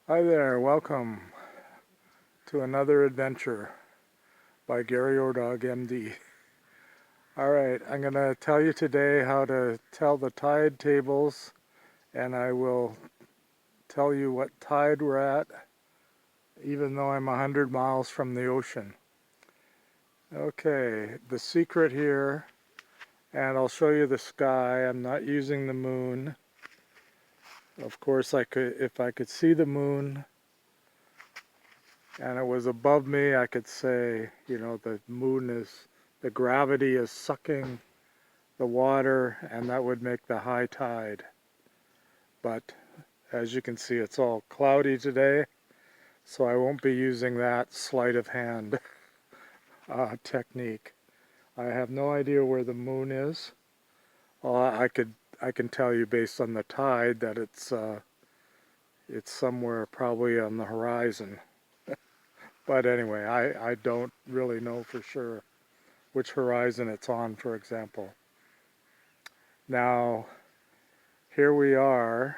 Hi there, welcome to another adventure by Gary Ordog, MD. Alright, I'm going to tell you today how to tell the tide tables, and I will tell you what tide we're at, even though I'm 100 miles from the ocean. Okay, the secret here, and I'll show you the sky. I'm not using the moon. Of course, if I could see the moon, and it was above me, I could say, the moon the gravity is sucking the water, and that would make the high tide. But as you can see, it's all cloudy today, so I won't be using that sleight of hand technique. I have no idea where the moon is. I can tell you based on the tide that it's somewhere probably on the horizon. But anyway, I don't really know for sure which horizon it's on, for example. Now, here we are.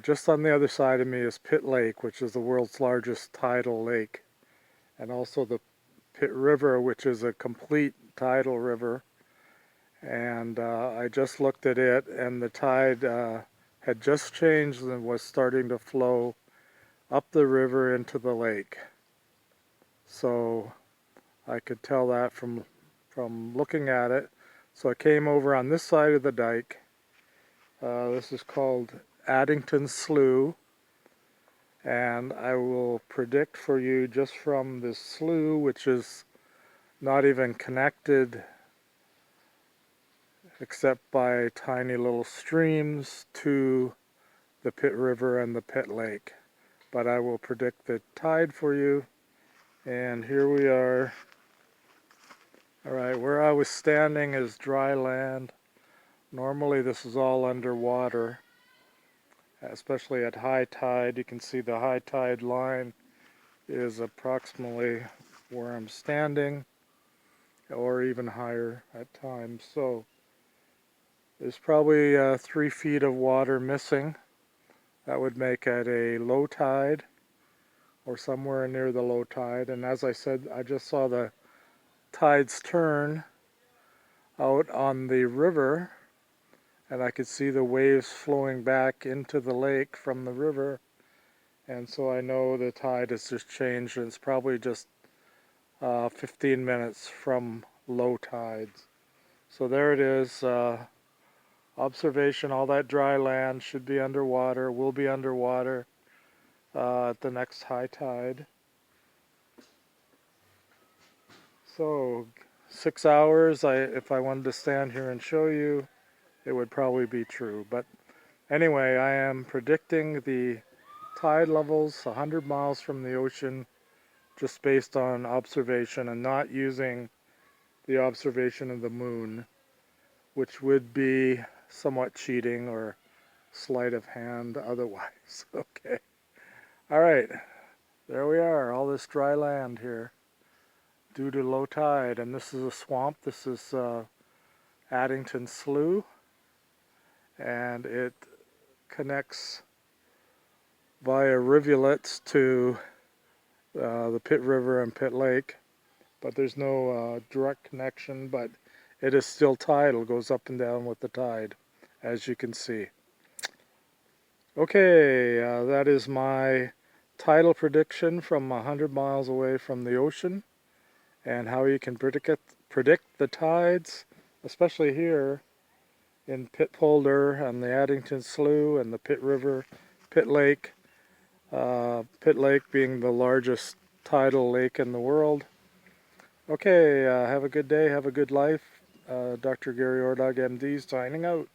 Just on the other side of me is Pitt Lake, which is the world's largest tidal lake, and also the Pitt River, which is a complete tidal river. And I just looked at it, and the tide had just changed and was starting to flow up the river into the lake. So I could tell that from looking at it. So I came over on this side of the dike. This is called Addington Slough, and I will predict for you just from this slough, which is not even connected except by tiny little streams to the Pitt River and the Pitt Lake. But I will predict the tide for you, and here we are. Alright, where I was standing is dry land. Normally this is all underwater, especially at high tide. You can see the high tide line is approximately where I'm standing, or even higher at times. So there's probably 3 feet of water missing. That would make it a low tide, or somewhere near the low tide. And as I said, I just saw the tides turn out on the river, and I could see the waves flowing back into the lake from the river. And so I know the tide has just changed, and it's probably just 15 minutes from low tides. So there it is. Observation, all that dry land should be underwater, will be underwater at the next high tide. So 6 hours, if I wanted to stand here and show you, it would probably be true. But anyway, I am predicting the tide levels 100 miles from the ocean just based on observation and not using the observation of the moon, which would be somewhat cheating or sleight of hand otherwise. Okay. All right. There we are. All this dry land here due to low tide. And this is a swamp. This is Addington Slough. And it connects via rivulets to the Pitt River and Pitt Lake. But there's no direct connection, but it is still tidal, goes up and down with the tide, as you can see. Okay, that is my tidal prediction from 100 miles away from the ocean, and how you can predict the tides, especially here in Pitt Polder and the Addington Slough and the Pitt River, Pitt Lake. Pitt Lake being the largest tidal lake in the world. Okay, have a good day, have a good life. Dr. Gary Ordog, MD, signing out.